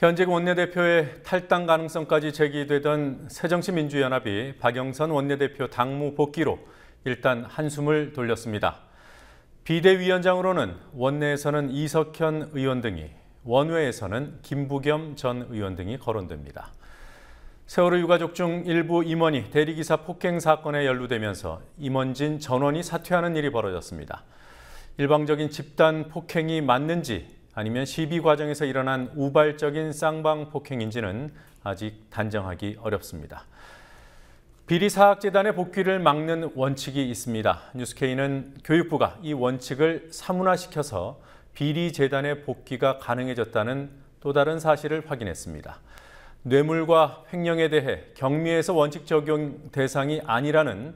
현직 원내대표의 탈당 가능성까지 제기되던 새정치민주연합이 박영선 원내대표 당무 복귀로 일단 한숨을 돌렸습니다. 비대위원장으로는 원내에서는 이석현 의원 등이, 원외에서는 김부겸 전 의원 등이 거론됩니다. 세월호 유가족 중 일부 임원이 대리기사 폭행 사건에 연루되면서 임원진 전원이 사퇴하는 일이 벌어졌습니다. 일방적인 집단 폭행이 맞는지 아니면 시비 과정에서 일어난 우발적인 쌍방 폭행인지는 아직 단정하기 어렵습니다. 비리사학재단의 복귀를 막는 원칙이 있습니다. 뉴스K는 교육부가 이 원칙을 사문화시켜서 비리재단의 복귀가 가능해졌다는 또 다른 사실을 확인했습니다. 뇌물과 횡령에 대해 경미에서 원칙 적용 대상이 아니라는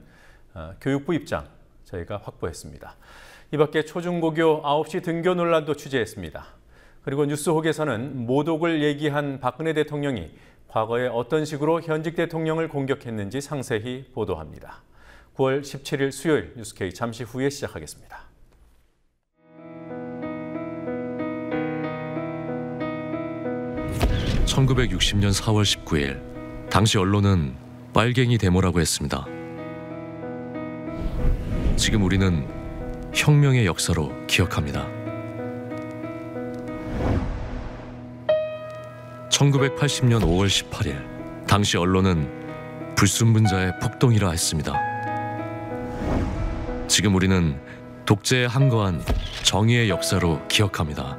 교육부 입장 저희가 확보했습니다. 이 밖에 초중고교 9시 등교 논란도 취재했습니다. 그리고 뉴스혹에서는 모독을 얘기한 박근혜 대통령이 과거에 어떤 식으로 현직 대통령을 공격했는지 상세히 보도합니다. 9월 17일 수요일 뉴스K 잠시 후에 시작하겠습니다. (1960년 4월 19일) 당시 언론은 빨갱이 데모라고 했습니다. 지금 우리는 혁명의 역사로 기억합니다. 1980년 5월 18일 당시 언론은 불순분자의 폭동이라 했습니다. 지금 우리는 독재에 항거한 정의의 역사로 기억합니다.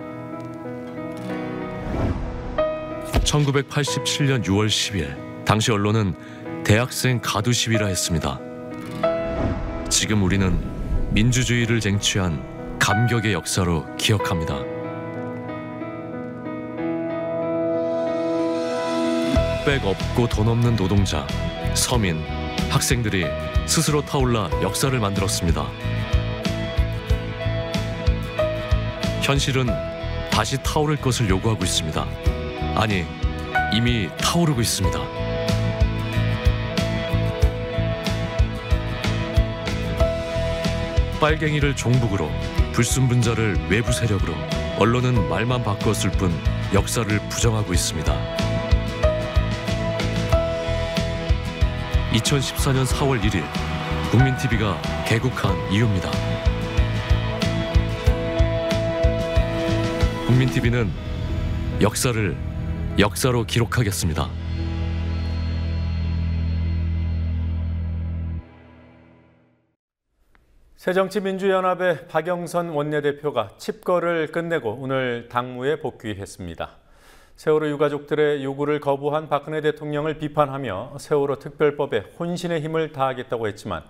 1987년 6월 10일 당시 언론은 대학생 가두 시위라 했습니다. 지금 우리는 민주주의를 쟁취한 감격의 역사로 기억합니다. 백 없고 돈 없는 노동자, 서민, 학생들이 스스로 타올라 역사를 만들었습니다. 현실은 다시 타오를 것을 요구하고 있습니다. 아니, 이미 타오르고 있습니다. 빨갱이를 종북으로, 불순분자를 외부 세력으로, 언론은 말만 바꿨을 뿐 역사를 부정하고 있습니다. 2014년 4월 1일 국민TV가 개국한 이유입니다. 국민TV는 역사를 역사로 기록하겠습니다. 새정치민주연합의 박영선 원내대표가 칩거를 끝내고 오늘 당무에 복귀했습니다. 세월호 유가족들의 요구를 거부한 박근혜 대통령을 비판하며 세월호 특별법에 혼신의 힘을 다하겠다고 했지만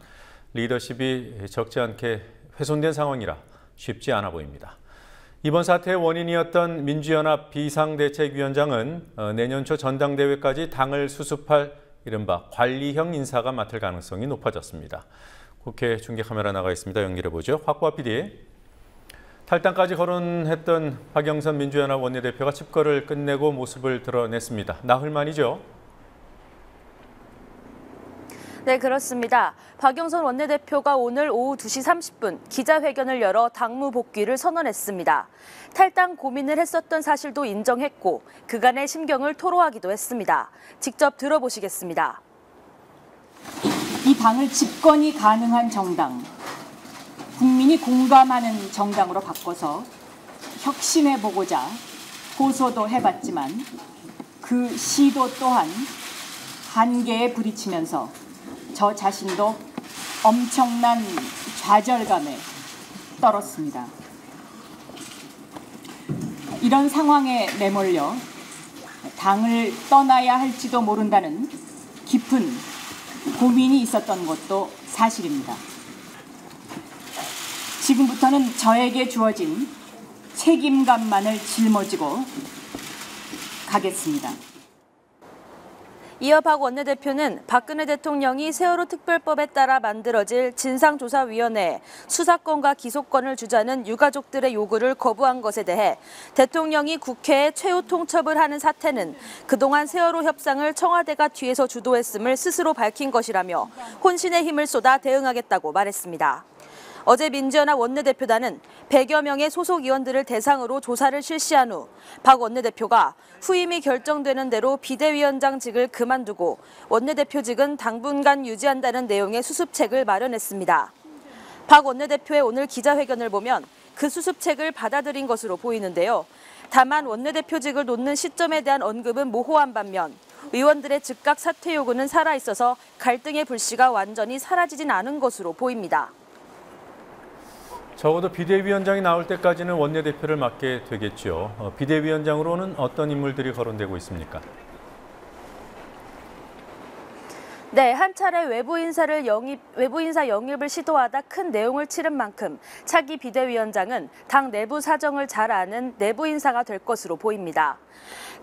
리더십이 적지 않게 훼손된 상황이라 쉽지 않아 보입니다. 이번 사태의 원인이었던 민주연합 비상대책위원장은 내년 초 전당대회까지 당을 수습할 이른바 관리형 인사가 맡을 가능성이 높아졌습니다. 국회 중계카메라 나가 있습니다. 연결해보죠. 확보와 PD. 탈당까지 거론했던 박영선 민주연합 원내대표가 칩거를 끝내고 모습을 드러냈습니다. 나흘 만이죠? 네, 그렇습니다. 박영선 원내대표가 오늘 오후 2시 30분 기자회견을 열어 당무 복귀를 선언했습니다. 탈당 고민을 했었던 사실도 인정했고 그간의 심경을 토로하기도 했습니다. 직접 들어보시겠습니다. 이 당을 집권이 가능한 정당, 국민이 공감하는 정당으로 바꿔서 혁신해보고자 고소도 해봤지만 그 시도 또한 한계에 부딪히면서 저 자신도 엄청난 좌절감에 떨었습니다. 이런 상황에 내몰려 당을 떠나야 할지도 모른다는 깊은 고민이 있었던 것도 사실입니다. 지금부터는 저에게 주어진 책임감만을 짊어지고 가겠습니다. 이어 박 원내대표는 박근혜 대통령이 세월호 특별법에 따라 만들어질 진상조사위원회에 수사권과 기소권을 주자는 유가족들의 요구를 거부한 것에 대해 대통령이 국회에 최후 통첩을 하는 사태는 그동안 세월호 협상을 청와대가 뒤에서 주도했음을 스스로 밝힌 것이라며 혼신의 힘을 쏟아 대응하겠다고 말했습니다. 어제 민주연합 원내대표단은 100여 명의 소속 의원들을 대상으로 조사를 실시한 후 박 원내대표가 후임이 결정되는 대로 비대위원장직을 그만두고 원내대표직은 당분간 유지한다는 내용의 수습책을 마련했습니다. 박 원내대표의 오늘 기자회견을 보면 그 수습책을 받아들인 것으로 보이는데요. 다만 원내대표직을 놓는 시점에 대한 언급은 모호한 반면 의원들의 즉각 사퇴 요구는 살아있어서 갈등의 불씨가 완전히 사라지진 않은 것으로 보입니다. 적어도 비대위원장이 나올 때까지는 원내대표를 맡게 되겠죠. 비대위원장으로는 어떤 인물들이 거론되고 있습니까? 네, 한 차례 외부 인사 영입을 시도하다 큰 내용을 치른 만큼 차기 비대위원장은 당 내부 사정을 잘 아는 내부 인사가 될 것으로 보입니다.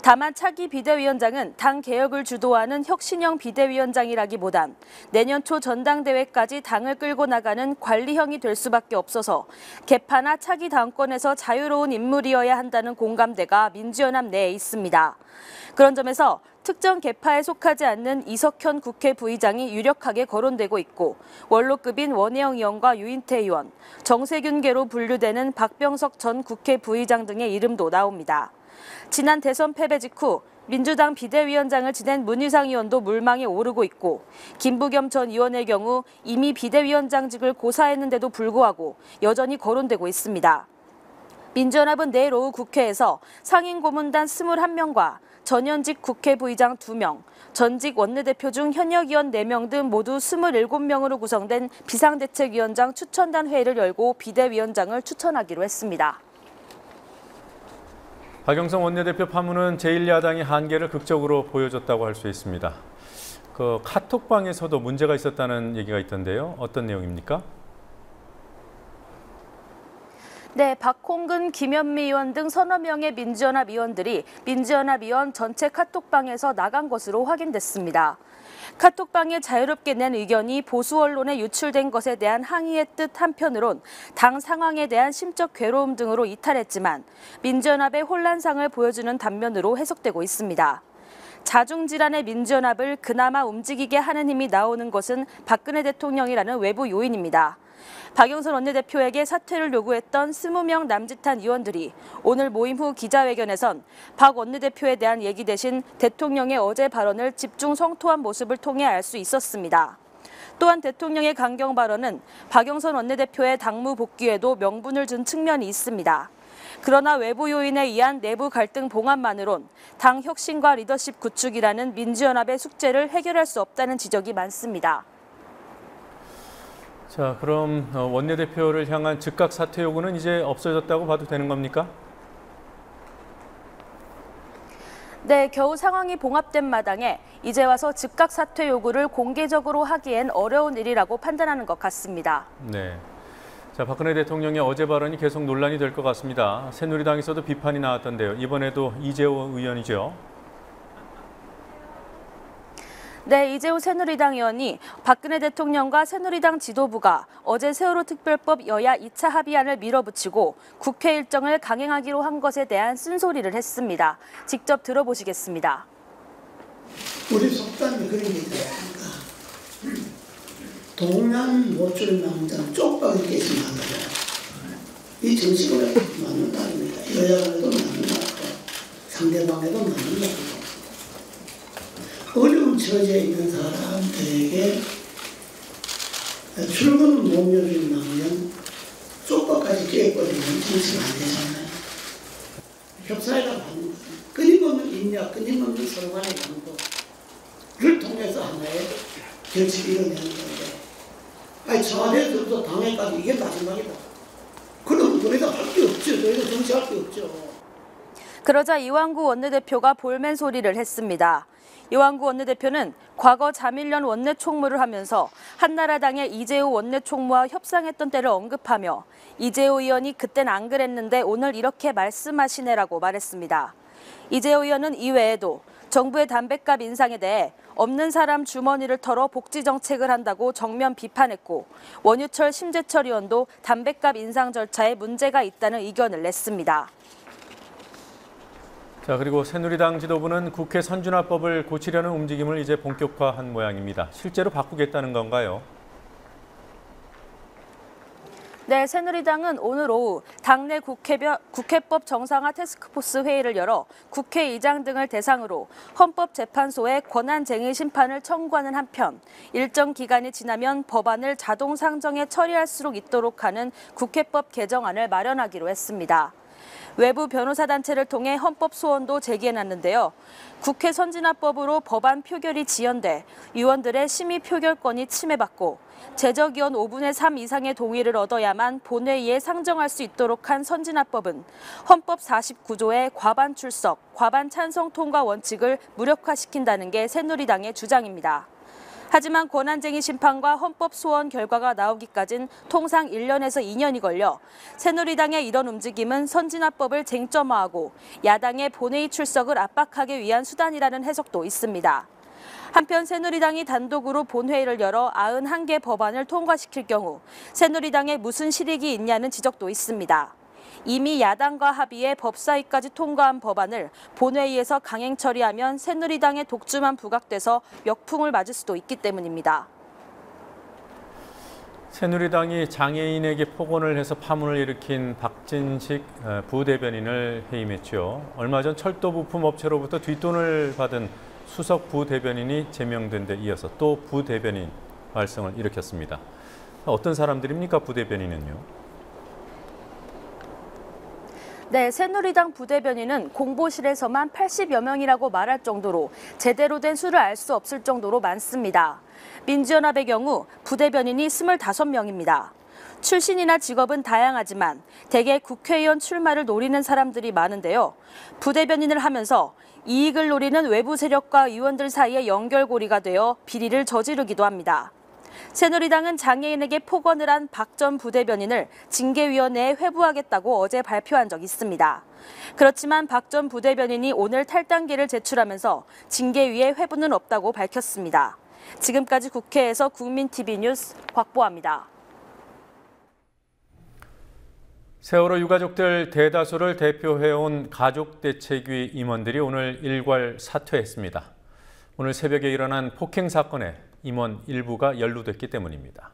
다만 차기 비대위원장은 당 개혁을 주도하는 혁신형 비대위원장이라기보단 내년 초 전당대회까지 당을 끌고 나가는 관리형이 될 수밖에 없어서 개파나 차기 당권에서 자유로운 인물이어야 한다는 공감대가 민주연합 내에 있습니다. 그런 점에서 특정 개파에 속하지 않는 이석현 국회 부의장이 유력하게 거론되고 있고 원로급인 원혜영 의원과 유인태 의원, 정세균계로 분류되는 박병석 전 국회 부의장 등의 이름도 나옵니다. 지난 대선 패배 직후 민주당 비대위원장을 지낸 문희상 의원도 물망에 오르고 있고 김부겸 전 의원의 경우 이미 비대위원장직을 고사했는데도 불구하고 여전히 거론되고 있습니다. 민주연합은 내일 오후 국회에서 상임고문단 21명과 전현직 국회 부의장 2명, 전직 원내대표 중 현역 의원 4명 등 모두 27명으로 구성된 비상대책위원장 추천단 회의를 열고 비대위원장을 추천하기로 했습니다. 박영선 원내대표 파문은 제1야당의 한계를 극적으로 보여줬다고 할 수 있습니다. 그 카톡방에서도 문제가 있었다는 얘기가 있던데요. 어떤 내용입니까? 네, 박홍근, 김현미 의원 등 서너 명의 민주연합 의원들이 민주연합 의원 전체 카톡방에서 나간 것으로 확인됐습니다. 카톡방에 자유롭게 낸 의견이 보수 언론에 유출된 것에 대한 항의의 뜻 한편으론 당 상황에 대한 심적 괴로움 등으로 이탈했지만 민주연합의 혼란상을 보여주는 단면으로 해석되고 있습니다. 자중질환의 민주연합을 그나마 움직이게 하는 힘이 나오는 것은 박근혜 대통령이라는 외부 요인입니다. 박영선 원내대표에게 사퇴를 요구했던 20명 남짓한 의원들이 오늘 모임 후 기자회견에선 박 원내대표에 대한 얘기 대신 대통령의 어제 발언을 집중 성토한 모습을 통해 알 수 있었습니다. 또한 대통령의 강경 발언은 박영선 원내대표의 당무 복귀에도 명분을 준 측면이 있습니다. 그러나 외부 요인에 의한 내부 갈등 봉합만으론 당 혁신과 리더십 구축이라는 민주연합의 숙제를 해결할 수 없다는 지적이 많습니다. 자, 그럼 원내대표를 향한 즉각 사퇴 요구는 이제 없어졌다고 봐도 되는 겁니까? 네, 겨우 상황이 봉합된 마당에 이제 와서 즉각 사퇴 요구를 공개적으로 하기엔 어려운 일이라고 판단하는 것 같습니다. 네. 자, 박근혜 대통령의 어제 발언이 계속 논란이 될 것 같습니다. 새누리당에서도 비판이 나왔던데요. 이번에도 이재호 의원이죠. 네, 이재호 새누리당 의원이 박근혜 대통령과 새누리당 지도부가 어제 세월호 특별법 여야 2차 합의안을 밀어붙이고 국회 일정을 강행하기로 한 것에 대한 쓴소리를 했습니다. 직접 들어보시겠습니다. 우리 속담에 그런 게 있습니다. 동양 모줄 남자는 쪽박이 깨지 말라. 이 정식으로 맞는 말입니다. 여야간에도 맞는 말이고 상대방에도 맞는 말이고 어려운 처지에 있는 사람들에게 출근을 못 열어준다면 쪽박까지 깨버리면 정치가 안 되잖아요. 협사에다 받는 거예요. 끊임없는 인력, 끊임없는 서로 간의 양보를 통해서 하나의 결실을 이뤄내는 건데 아니 청와대에서도 당에까지 이게 마지막이다. 그럼 우리가 할 게 없죠. 저희가 정치할 게 없죠. 그러자 이완구 원내대표가 볼멘 소리를 했습니다. 이완구 원내대표는 과거 자밀련 원내총무를 하면서 한나라당의 이재호 원내총무와 협상했던 때를 언급하며 이재호 의원이 그땐 안 그랬는데 오늘 이렇게 말씀하시네라고 말했습니다. 이재호 의원은 이외에도 정부의 담뱃값 인상에 대해 없는 사람 주머니를 털어 복지 정책을 한다고 정면 비판했고 원유철 심재철 의원도 담뱃값 인상 절차에 문제가 있다는 의견을 냈습니다. 자, 그리고 새누리당 지도부는 국회 선진화법을 고치려는 움직임을 이제 본격화한 모양입니다. 실제로 바꾸겠다는 건가요? 네, 새누리당은 오늘 오후 당내 국회법 정상화 태스크포스 회의를 열어 국회의장 등을 대상으로 헌법재판소에 권한쟁의 심판을 청구하는 한편 일정 기간이 지나면 법안을 자동 상정해 처리할 수 있도록 하는 국회법 개정안을 마련하기로 했습니다. 외부 변호사 단체를 통해 헌법 소원도 제기해놨는데요. 국회 선진화법으로 법안 표결이 지연돼 의원들의 심의 표결권이 침해받고 제적의원 5분의 3 이상의 동의를 얻어야만 본회의에 상정할 수 있도록 한 선진화법은 헌법 49조의 과반 출석, 과반 찬성 통과 원칙을 무력화시킨다는 게 새누리당의 주장입니다. 하지만 권한쟁의 심판과 헌법 소원 결과가 나오기까진 통상 1년에서 2년이 걸려 새누리당의 이런 움직임은 선진화법을 쟁점화하고 야당의 본회의 출석을 압박하기 위한 수단이라는 해석도 있습니다. 한편 새누리당이 단독으로 본회의를 열어 91개 법안을 통과시킬 경우 새누리당에 무슨 실익이 있냐는 지적도 있습니다. 이미 야당과 합의해 법사위까지 통과한 법안을 본회의에서 강행 처리하면 새누리당의 독주만 부각돼서 역풍을 맞을 수도 있기 때문입니다. 새누리당이 장애인에게 폭언을 해서 파문을 일으킨 박진식 부대변인을 해임했죠. 얼마 전 철도 부품 업체로부터 뒷돈을 받은 수석 부대변인이 제명된 데 이어서 또 부대변인 발생을 일으켰습니다. 어떤 사람들입니까, 부대변인은요? 네, 새누리당 부대변인은 공보실에서만 80여 명이라고 말할 정도로 제대로 된 수를 알 수 없을 정도로 많습니다. 민주연합의 경우 부대변인이 25명입니다. 출신이나 직업은 다양하지만 대개 국회의원 출마를 노리는 사람들이 많은데요. 부대변인을 하면서 이익을 노리는 외부 세력과 의원들 사이에 연결고리가 되어 비리를 저지르기도 합니다. 새누리당은 장애인에게 폭언을 한 박 전 부대변인을 징계위원회에 회부하겠다고 어제 발표한 적이 있습니다. 그렇지만 박 전 부대변인이 오늘 탈당계를 제출하면서 징계위에 회부는 없다고 밝혔습니다. 지금까지 국회에서 국민TV 뉴스 곽보아입니다. 세월호 유가족들 대다수를 대표해온 가족대책위 임원들이 오늘 일괄 사퇴했습니다. 오늘 새벽에 일어난 폭행 사건에 임원 일부가 연루됐기 때문입니다.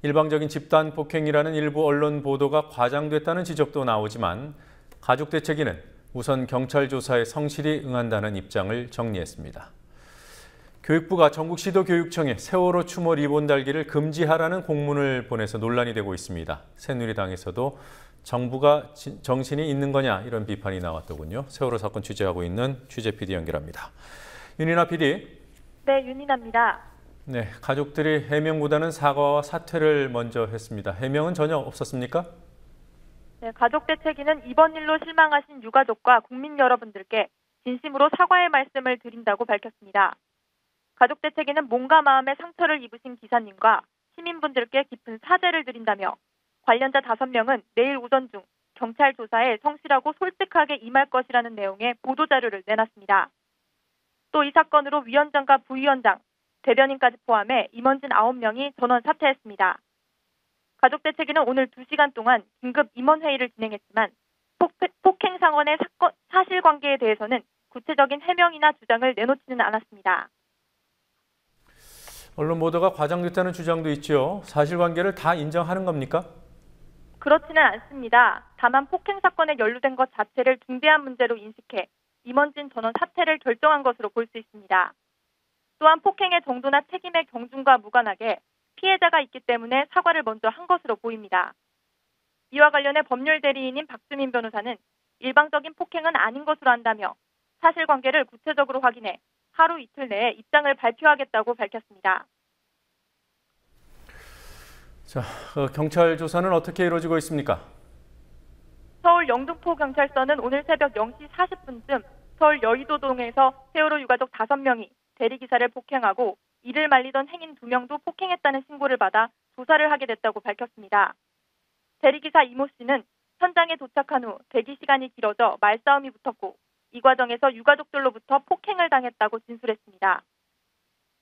일방적인 집단 폭행이라는 일부 언론 보도가 과장됐다는 지적도 나오지만 가족대책위는 우선 경찰 조사에 성실히 응한다는 입장을 정리했습니다. 교육부가 전국시도교육청에 세월호 추모 리본 달기를 금지하라는 공문을 보내서 논란이 되고 있습니다. 새누리당에서도 정부가 정신이 있는 거냐 이런 비판이 나왔더군요. 세월호 사건 취재하고 있는 취재 PD 연결합니다. 윤이나 PD. 네, 윤이나입니다. 네, 가족들이 해명보다는 사과와 사퇴를 먼저 했습니다. 해명은 전혀 없었습니까? 네, 가족대책위는 이번 일로 실망하신 유가족과 국민 여러분들께 진심으로 사과의 말씀을 드린다고 밝혔습니다. 가족대책위는 몸과 마음의 상처를 입으신 기사님과 시민분들께 깊은 사죄를 드린다며 관련자 5명은 내일 오전 중 경찰 조사에 성실하고 솔직하게 임할 것이라는 내용의 보도자료를 내놨습니다. 또 이 사건으로 위원장과 부위원장, 대변인까지 포함해 임원진 9명이 전원 사퇴했습니다. 가족대책위는 오늘 2시간 동안 긴급 임원회의를 진행했지만 폭행 상원의 사실관계에 대해서는 구체적인 해명이나 주장을 내놓지는 않았습니다. 언론 보도가 과장됐다는 주장도 있죠. 사실관계를 다 인정하는 겁니까? 그렇지는 않습니다. 다만 폭행 사건에 연루된 것 자체를 중대한 문제로 인식해 임원진 전원 사퇴를 결정한 것으로 볼 수 있습니다. 또한 폭행의 정도나 책임의 경중과 무관하게 피해자가 있기 때문에 사과를 먼저 한 것으로 보입니다. 이와 관련해 법률 대리인인 박주민 변호사는 일방적인 폭행은 아닌 것으로 안다며 사실관계를 구체적으로 확인해 하루 이틀 내에 입장을 발표하겠다고 밝혔습니다. 자, 경찰 조사는 어떻게 이루어지고 있습니까? 서울 영등포경찰서는 오늘 새벽 0시 40분쯤 서울 여의도동에서 세월호 유가족 5명이 대리기사를 폭행하고 이를 말리던 행인 2명도 폭행했다는 신고를 받아 조사를 하게 됐다고 밝혔습니다. 대리기사 이모 씨는 현장에 도착한 후 대기 시간이 길어져 말싸움이 붙었고 이 과정에서 유가족들로부터 폭행을 당했다고 진술했습니다.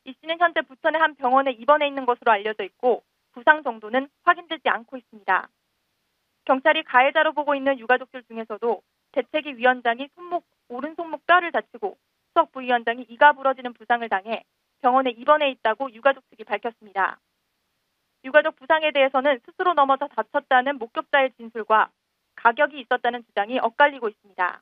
이 씨는 현재 부천의 한 병원에 입원해 있는 것으로 알려져 있고 부상 정도는 확인되지 않고 있습니다. 경찰이 가해자로 보고 있는 유가족들 중에서도 대책위 위원장이 오른손목 뼈를 다치고 수석 부위원장이 이가 부러지는 부상을 당해 병원에 입원해 있다고 유가족 측이 밝혔습니다. 유가족 부상에 대해서는 스스로 넘어져 다쳤다는 목격자의 진술과 가격이 있었다는 주장이 엇갈리고 있습니다.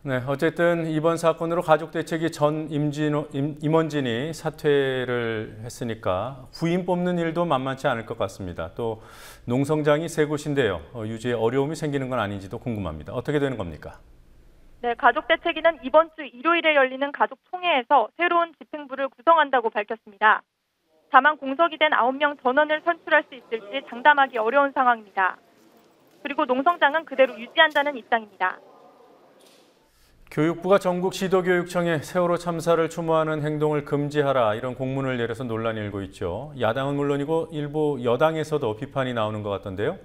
네, 어쨌든 이번 사건으로 가족대책위 전 임원진이 사퇴를 했으니까 부인 뽑는 일도 만만치 않을 것 같습니다. 또 농성장이 세 곳인데요. 유지에 어려움이 생기는 건 아닌지도 궁금합니다. 어떻게 되는 겁니까? 네, 가족대책위는 이번 주 일요일에 열리는 가족총회에서 새로운 집행부를 구성한다고 밝혔습니다. 다만 공석이 된 9명 전원을 선출할 수 있을지 장담하기 어려운 상황입니다. 그리고 농성장은 그대로 유지한다는 입장입니다. 교육부가 전국 시도교육청에 세월호 참사를 추모하는 행동을 금지하라 이런 공문을 내려서 논란이 일고 있죠. 야당은 물론이고 일부 여당에서도 비판이 나오는 것 같던데요.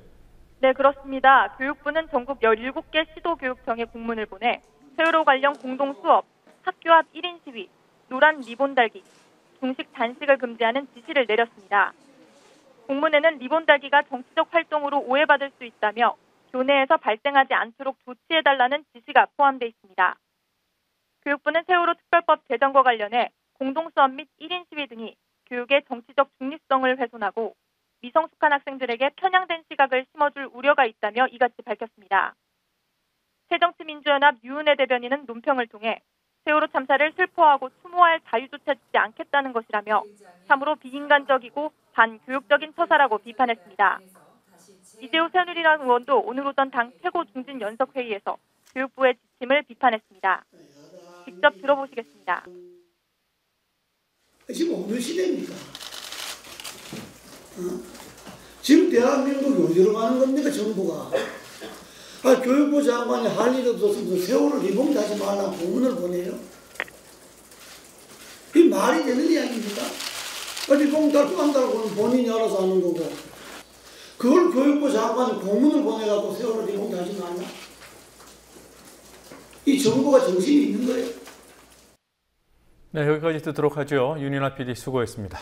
네, 그렇습니다. 교육부는 전국 17개 시도교육청에 공문을 보내 세월호 관련 공동 수업, 학교 앞 1인 시위, 노란 리본 달기, 중식 단식을 금지하는 지시를 내렸습니다. 공문에는 리본 달기가 정치적 활동으로 오해받을 수 있다며 교내에서 발생하지 않도록 조치해달라는 지시가 포함되어 있습니다. 교육부는 세월호 특별법 제정과 관련해 공동수업 및 1인 시위 등이 교육의 정치적 중립성을 훼손하고 미성숙한 학생들에게 편향된 시각을 심어줄 우려가 있다며 이같이 밝혔습니다. 새정치민주연합 유은혜 대변인은 논평을 통해 세월호 참사를 슬퍼하고 추모할 자유조차 주지 않겠다는 것이라며 참으로 비인간적이고 반교육적인 처사라고 비판했습니다. 이재호 새누리당 의원도 오늘 오전 당 최고중진연석회의에서 교육부의 지침을 비판했습니다. 직접 들어보시겠습니다. 지금 어느 시대입니까? 지금 대한민국이 어디로 가는 겁니까, 정부가? 교육부 장관이 할 일 없어서 세월호 리봉 다시 말라고 공문을 보내요? 이게 말이 되는 이야기입니까? 리봉 달고 안 달고는 본인이 알아서 하는 거고, 그걸 교육부 장관이 공문을 보내갖고 세월호 리봉 다시 말라? 이 정부가 정신이 있는 거예요? 네, 여기까지 듣도록 하죠. 윤인아 PD 수고했습니다.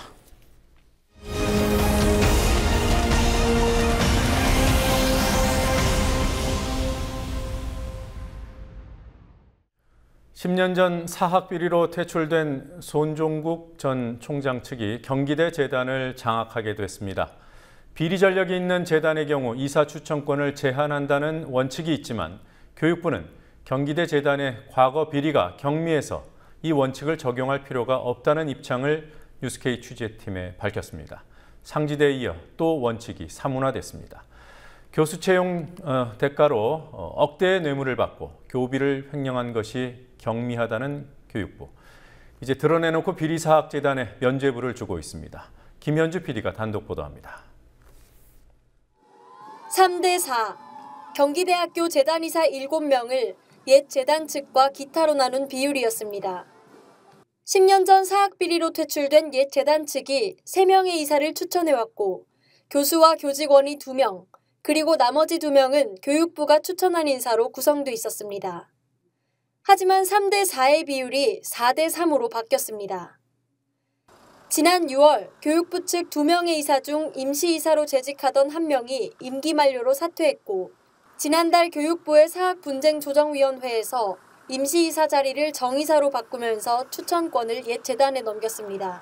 (10년) 전 사학 비리로 퇴출된 손종국 전 총장 측이 경기대 재단을 장악하게 됐습니다. 비리 전력이 있는 재단의 경우 이사 추천권을 제한한다는 원칙이 있지만 교육부는 경기대 재단의 과거 비리가 경미해서 이 원칙을 적용할 필요가 없다는 입장을 뉴스K 취재팀에 밝혔습니다. 상지대에 이어 또 원칙이 사문화됐습니다. 교수 채용 대가로 억대의 뇌물을 받고 교비를 횡령한 것이 경미하다는 교육부. 이제 드러내놓고 비리사학재단에 면죄부를 주고 있습니다. 김현주 PD가 단독 보도합니다. 3대4 경기대학교 재단이사 7명을 옛 재단 측과 기타로 나눈 비율이었습니다. 10년 전 사학비리로 퇴출된 옛 재단 측이 3명의 이사를 추천해왔고 교수와 교직원이 2명, 그리고 나머지 2명은 교육부가 추천한 인사로 구성돼 있었습니다. 하지만 3대4의 비율이 4대3으로 바뀌었습니다. 지난 6월 교육부 측 2명의 이사 중 임시이사로 재직하던 1명이 임기 만료로 사퇴했고 지난달 교육부의 사학분쟁조정위원회에서 임시이사 자리를 정이사로 바꾸면서 추천권을 옛 재단에 넘겼습니다.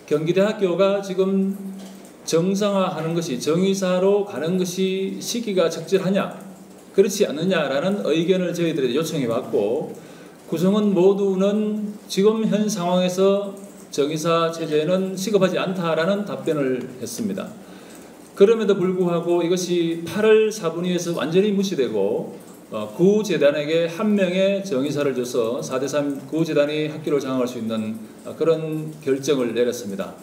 경기대학교가 지금 정상화하는 것이 정이사로 가는 것이 시기가 적절하냐 그렇지 않느냐라는 의견을 저희들이 요청해왔고 구성원 모두는 지금 현 상황에서 정이사 체제는 시급하지 않다라는 답변을 했습니다. 그럼에도 불구하고 이것이 8월 4분위에서 완전히 무시되고 구재단에게 1명의 정이사를 줘서 4대3 구재단이 학교를 장악할 수 있는 그런 결정을 내렸습니다.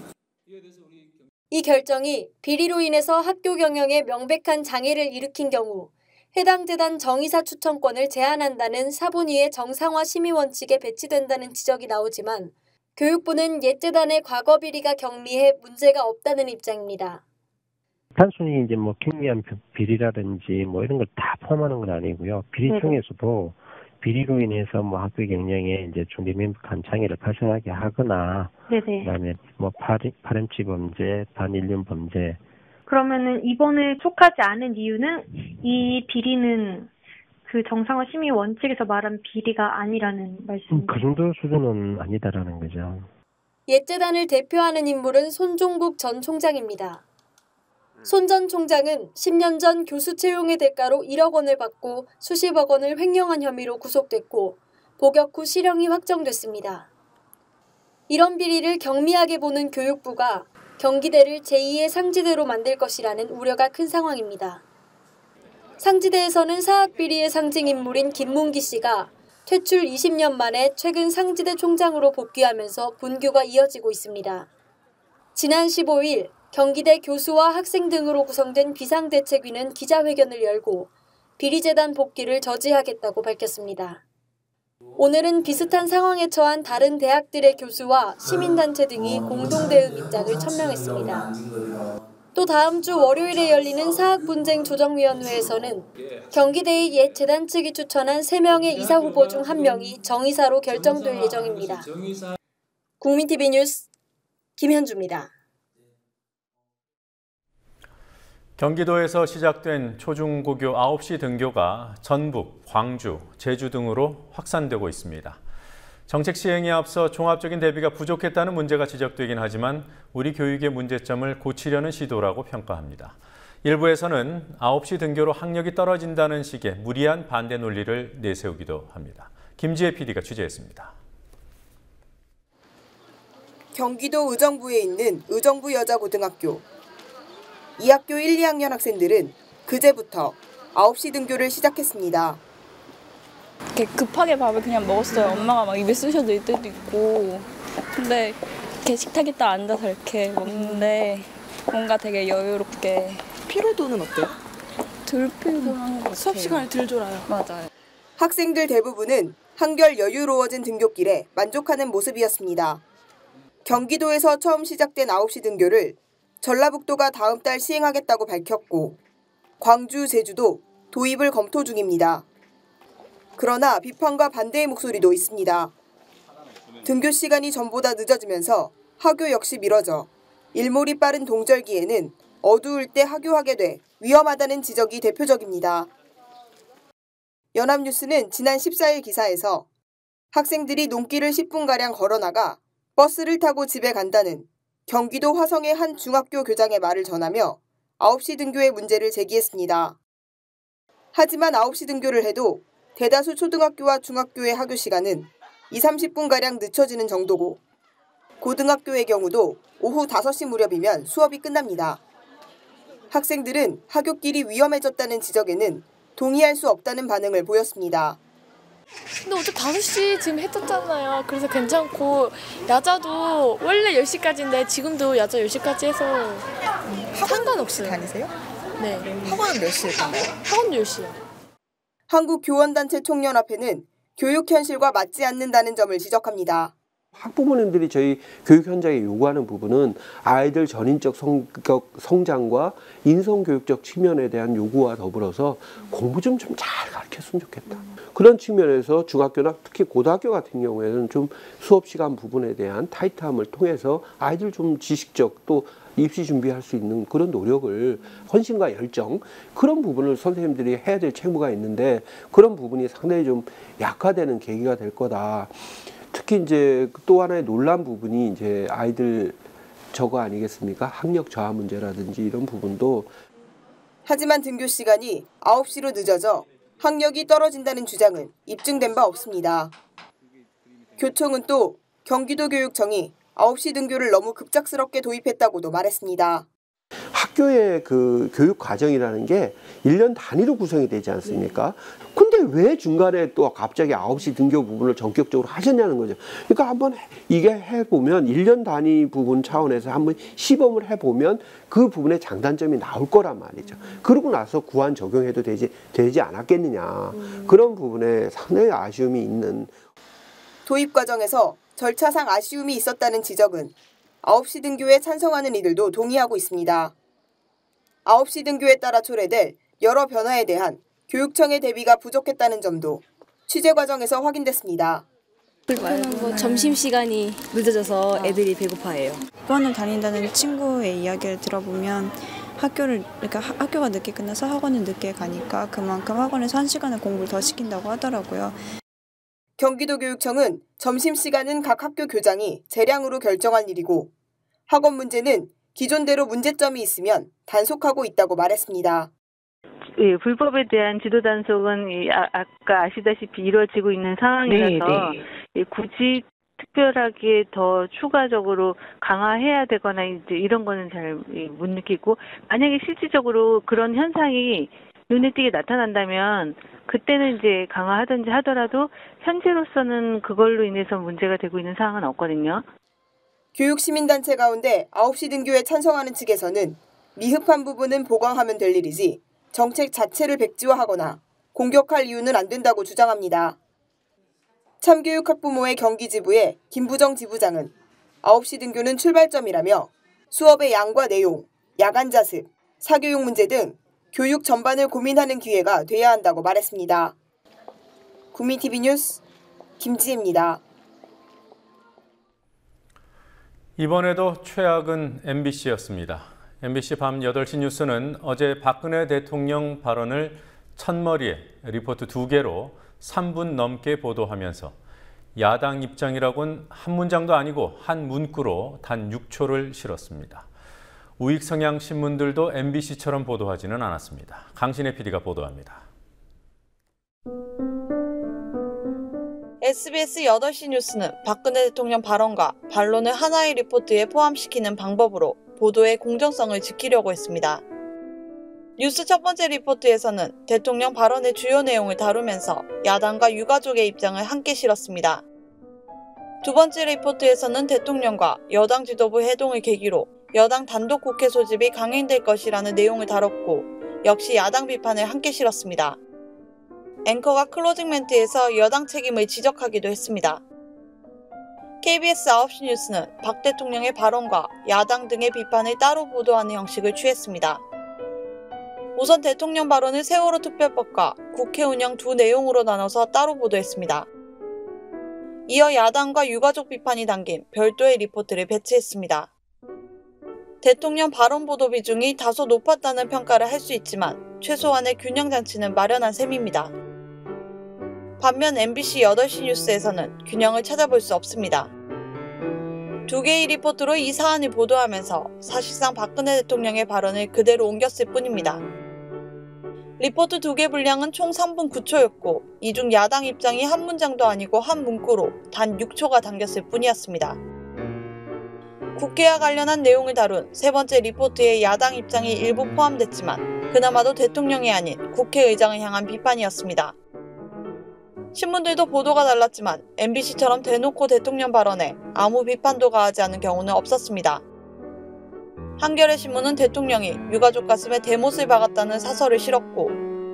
이 결정이 비리로 인해서 학교 경영에 명백한 장애를 일으킨 경우 해당 재단 정이사 추천권을 제한한다는 사본위의 정상화 심의 원칙에 배치된다는 지적이 나오지만 교육부는 옛 재단의 과거 비리가 경미해 문제가 없다는 입장입니다. 단순히 이제 경미한 비리라든지 이런 걸 다 포함하는 건 아니고요. 비리 중에서도 비리로 인해서 학교 경영에 이제 중대명백한 장애를 발생하게 하거나, 그다음에 파렴치 범죄, 반인륜 범죄. 그러면은 이번에 속하지 않은 이유는 이 비리는 그 정상화 심의 원칙에서 말한 비리가 아니라는 말씀이죠? 그 정도 수준은 아니다라는 거죠. 옛 재단을 대표하는 인물은 손종국 전 총장입니다. 손 전 총장은 10년 전 교수 채용의 대가로 1억 원을 받고 수십억 원을 횡령한 혐의로 구속됐고 복역 후 실형이 확정됐습니다. 이런 비리를 경미하게 보는 교육부가 경기대를 제2의 상지대로 만들 것이라는 우려가 큰 상황입니다. 상지대에서는 사학비리의 상징인물인 김문기 씨가 퇴출 20년 만에 최근 상지대 총장으로 복귀하면서 분규가 이어지고 있습니다. 지난 15일 경기대 교수와 학생 등으로 구성된 비상대책위는 기자회견을 열고 비리재단 복귀를 저지하겠다고 밝혔습니다. 오늘은 비슷한 상황에 처한 다른 대학들의 교수와 시민단체 등이 공동대응 입장을 천명했습니다. 또 다음 주 월요일에 열리는 사학분쟁 조정위원회에서는 경기대의 옛 재단 측이 추천한 3명의 이사 후보 중 1명이 정이사로 결정될 예정입니다. 국민TV 뉴스 김현주입니다. 경기도에서 시작된 초중고교 9시 등교가 전북, 광주, 제주 등으로 확산되고 있습니다. 정책 시행에 앞서 종합적인 대비가 부족했다는 문제가 지적되긴 하지만 우리 교육의 문제점을 고치려는 시도라고 평가합니다. 일부에서는 9시 등교로 학력이 떨어진다는 식의 무리한 반대 논리를 내세우기도 합니다. 김지혜 PD가 취재했습니다. 경기도 의정부에 있는 의정부 여자고등학교. 이 학교 1, 2학년 학생들은 그제부터 9시 등교를 시작했습니다. 이렇게 급하게 밥을 그냥 먹었어요. 엄마가 막 입에 쑤셔들 때도 있고. 근데 이렇게 식탁에 딱 앉아서 이렇게 먹는데 뭔가 되게 여유롭게. 피로도는 어때요? 덜 피곤한 것 같아요. 수업 시간이 덜 졸아요. 맞아요. 학생들 대부분은 한결 여유로워진 등교길에 만족하는 모습이었습니다. 경기도에서 처음 시작된 9시 등교를 전라북도가 다음 달 시행하겠다고 밝혔고 광주, 제주도 도입을 검토 중입니다. 그러나 비판과 반대의 목소리도 있습니다. 등교 시간이 전보다 늦어지면서 하교 역시 미뤄져 일몰이 빠른 동절기에는 어두울 때 하교하게 돼 위험하다는 지적이 대표적입니다. 연합뉴스는 지난 14일 기사에서 학생들이 논길을 10분가량 걸어나가 버스를 타고 집에 간다는 경기도 화성의 한 중학교 교장의 말을 전하며 9시 등교의 문제를 제기했습니다. 하지만 9시 등교를 해도 대다수 초등학교와 중학교의 하교 시간은 20-30분가량 늦춰지는 정도고 고등학교의 경우도 오후 5시 무렵이면 수업이 끝납니다. 학생들은 하교길이 위험해졌다는 지적에는 동의할 수 없다는 반응을 보였습니다. 근데 어차피 5시 지금 해 떴잖아요. 그래서 괜찮고 야자도 원래 10시까지인데 지금도 야자 10시까지 해서 상관없어요. 다니세요? 네. 학원은 몇 시에 가나요? 학원 10시요. 한국교원단체 총연합회는 교육 현실과 맞지 않는다는 점을 지적합니다. 학부모님들이 저희 교육 현장에 요구하는 부분은 아이들 전인적 성장과 인성교육적 측면에 대한 요구와 더불어서 공부 좀 잘 가르쳤으면 좋겠다. 그런 측면에서 중학교나 특히 고등학교 같은 경우에는 좀 수업 시간 부분에 대한 타이트함을 통해서 아이들 좀 지식적 또 입시 준비할 수 있는 그런 노력을 헌신과 열정 그런 부분을 선생님들이 해야 될 책무가 있는데 그런 부분이 상당히 좀 약화되는 계기가 될 거다. 특히 이제 또 하나의 논란 부분이 이제 아이들 저거 아니겠습니까? 학력 저하 문제라든지 이런 부분도. 하지만 등교 시간이 9시로 늦어져 학력이 떨어진다는 주장은 입증된 바 없습니다. 교총은 또 경기도 교육청이 9시 등교를 너무 급작스럽게 도입했다고도 말했습니다. 학교의 그 교육 과정이라는 게 1년 단위로 구성이 되지 않습니까? 근데 왜 중간에 또 갑자기 9시 등교 부분을 전격적으로 하셨냐는 거죠. 그러니까 한번 이게 해보면 1년 단위 부분 차원에서 한번 시범을 해보면 그 부분에 장단점이 나올 거란 말이죠. 그러고 나서 구안 적용해도 되지 않았겠느냐. 그런 부분에 상당히 아쉬움이 있는. 도입 과정에서 절차상 아쉬움이 있었다는 지적은 9시 등교에 찬성하는 이들도 동의하고 있습니다. 9시 등교에 따라 초래될 여러 변화에 대한 교육청의 대비가 부족했다는 점도 취재 과정에서 확인됐습니다. 불편한 점심시간이 늦어져서 애들이 배고파해요. 학원을 다닌다는 친구의 이야기를 들어보면 학교가 늦게 끝나서 학원을 늦게 가니까 그만큼 학원에서 1시간을 공부를 더 시킨다고 하더라고요. 경기도교육청은 점심시간은 각 학교 교장이 재량으로 결정할 일이고 학원 문제는 기존대로 문제점이 있으면 단속하고 있다고 말했습니다. 예, 불법에 대한 지도 단속은 아까 아시다시피 이루어지고 있는 상황이라서 예, 굳이 특별하게 더 추가적으로 강화해야 되거나 이제 이런 거는 잘 못 느끼고 만약에 실질적으로 그런 현상이 눈에 띄게 나타난다면 그때는 이제 강화하든지 하더라도 현재로서는 그걸로 인해서 문제가 되고 있는 상황은 없거든요. 교육시민단체 가운데 9시 등교에 찬성하는 측에서는 미흡한 부분은 보강하면 될 일이지 정책 자체를 백지화하거나 공격할 이유는 안 된다고 주장합니다. 참교육학부모의 경기지부의 김부정 지부장은 9시 등교는 출발점이라며 수업의 양과 내용, 야간 자습, 사교육 문제 등 교육 전반을 고민하는 기회가 돼야 한다고 말했습니다. 국민TV 뉴스 김지혜입니다. 이번에도 최악은 MBC였습니다. MBC 밤 8시 뉴스는 어제 박근혜 대통령 발언을 첫머리에 리포트 2개로 3분 넘게 보도하면서 야당 입장이라곤 한 문장도 아니고 한 문구로 단 6초를 실었습니다. 우익 성향 신문들도 MBC처럼 보도하지는 않았습니다. 강신혜 PD가 보도합니다. SBS 8시 뉴스는 박근혜 대통령 발언과 반론을 하나의 리포트에 포함시키는 방법으로 보도의 공정성을 지키려고 했습니다. 뉴스 첫 번째 리포트에서는 대통령 발언의 주요 내용을 다루면서 야당과 유가족의 입장을 함께 실었습니다. 두 번째 리포트에서는 대통령과 여당 지도부 회동을 계기로 여당 단독 국회 소집이 강행될 것이라는 내용을 다뤘고 역시 야당 비판을 함께 실었습니다. 앵커가 클로징 멘트에서 여당 책임을 지적하기도 했습니다. KBS 9시 뉴스는 박 대통령의 발언과 야당 등의 비판을 따로 보도하는 형식을 취했습니다. 우선 대통령 발언을 세월호 특별법과 국회 운영 두 내용으로 나눠서 따로 보도했습니다. 이어 야당과 유가족 비판이 담긴 별도의 리포트를 배치했습니다. 대통령 발언 보도 비중이 다소 높았다는 평가를 할 수 있지만 최소한의 균형 장치는 마련한 셈입니다. 반면 MBC 8시 뉴스에서는 균형을 찾아볼 수 없습니다. 두 개의 리포트로 이 사안을 보도하면서 사실상 박근혜 대통령의 발언을 그대로 옮겼을 뿐입니다. 리포트 2개 분량은 총 3분 9초였고 이 중 야당 입장이 한 문장도 아니고 한 문구로 단 6초가 담겼을 뿐이었습니다. 국회와 관련한 내용을 다룬 세 번째 리포트에 야당 입장이 일부 포함됐지만 그나마도 대통령이 아닌 국회의장을 향한 비판이었습니다. 신문들도 보도가 달랐지만 MBC처럼 대놓고 대통령 발언에 아무 비판도 가하지 않은 경우는 없었습니다. 한겨레 신문은 대통령이 유가족 가슴에 대못을 박았다는 사설을 실었고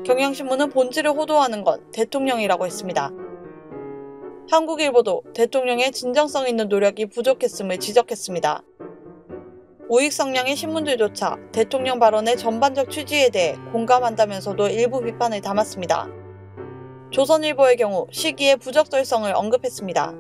경향신문은 본질을 호도하는 건 대통령이라고 했습니다. 한국일보도 대통령의 진정성 있는 노력이 부족했음을 지적했습니다. 우익 성향의 신문들조차 대통령 발언의 전반적 취지에 대해 공감한다면서도 일부 비판을 담았습니다. 조선일보의 경우 시기의 부적절성을 언급했습니다.